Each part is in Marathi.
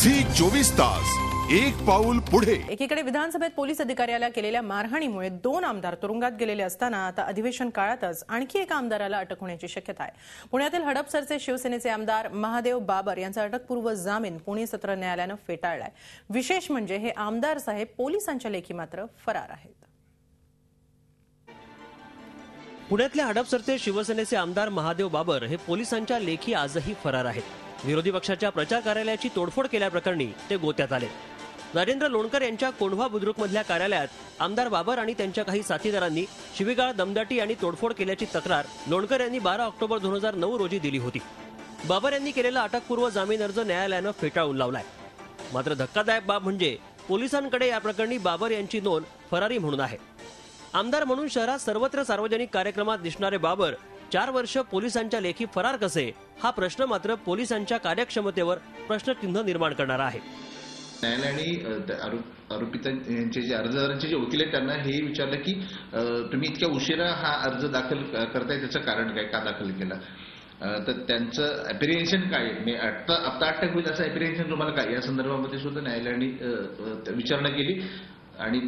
झी 24 तास एक पाऊल पुढे। एकीकडे विधानसभेत पोलीस अधिकाऱ्याला केलेल्या मारहाणीमुळे 2 आमदार तुरुंगात गेलेले असताना आता अधिवेशन काळातच आणखी एका आमदाराला अटक होण्याची शक्यता आहे। पुण्यातील हडपसरचे शिवसेनेचे आमदार महादेव बाबर यांचा अटकपूर्व जामीन पुणे सत्र न्यायालयाने फेटाळलाय। विशेष म्हणजे हे आमदार साहेब पोलिसांच्या लेखी मात्र फरार आहेत। पुण्यातल्या हडपसरचे शिवसेनेचे आमदार महादेव बाबर हे पोलिसांच्या लेखी आजही फरार आहेत। विरोधी पक्षाच्या प्रचार कार्यालयाची तोडफोड केल्याप्रकरणी ते गोत्यात आले। राजेंद्र लोणकर यांच्या कोंढवा बुद्रुकमधल्या कार्यालयात आमदार बाबर आणि त्यांच्या काही साथीदारांनी शिवीगाळ, दमदाटी आणि तोडफोड केल्याची तक्रार लोणकर यांनी 12 ऑक्टोबर 2009 रोजी दिली होती। बाबर यांनी केलेला अटकपूर्व जामीन अर्ज न्यायालयाने फेटाळून लावलाय। मात्र धक्कादायक बाब म्हणजे पोलिसांकडे या प्रकरणी बाबर यांची नोंद फरारी म्हणून आहे। आमदार म्हणून शहरात सर्वत्र सार्वजनिक कार्यक्रमात दिसणारे बाबर 4 वर्ष पोलिसांच्या लेखी फरार कसे, हा प्रश्न मात्र पोलिसांच्या कार्यक्षमतेवर प्रश्नचिन्ह निर्माण करणारा आहे। न्यायालयाने आरोपितांचे जे अर्जदारांचे जे वकील आहेत त्यांना हे विचारलं की तुम्ही इतक्या उशिरा हा अर्ज दाखल करताय, त्याचं कारण काय, का दाखल केला, तर त्यांचं अप्रिहेन्शन काय, मी आता अटक होईल असं अप्रिहेन्शन तुम्हाला काय, या संदर्भामध्ये सुद्धा न्यायालयाने विचारणा केली आणि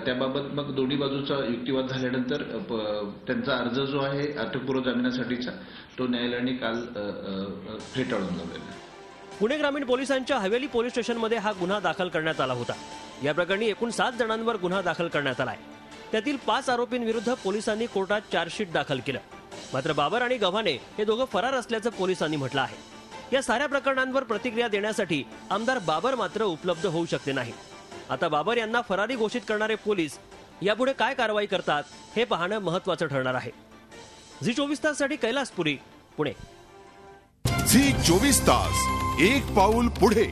त्याबाबत मग दोन्ही बाजूचा युक्तिवाद झाल्यानंतर त्यांचा अर्ज जो आहे अटकपूर्व जामिनासाठीचा तो न्यायालयाने काल फेटाळून लावलेला आहे। पुणे ग्रामीण पोलिसांच्या हवेली पोलीस स्टेशनमध्ये हा गुन्हा दाखल करण्यात आला होता। या प्रकरणी एकूण 7 जणांवर गुन्हा दाखल करण्यात आलाय। त्यातील 5 आरोपींविरुद्ध पोलिसांनी कोर्टात चार्जशीट दाखल केलं। मात्र बाबर आणि गव्हाणे हे दोघं फरार असल्याचं पोलिसांनी म्हटलं आहे। या साऱ्या प्रकरणांवर प्रतिक्रिया देण्यासाठी आमदार बाबर मात्र उपलब्ध होऊ शकले नाही। आता बाबर यांना फरारी घोषित करणारे पोलीस यापुढे काय कारवाई करतात हे पाहणं महत्त्वाचं ठरणार आहे। झी 24 ताससाठी कैलासपुरी, पुणे। झी 24 तास एक पाऊल पुढे।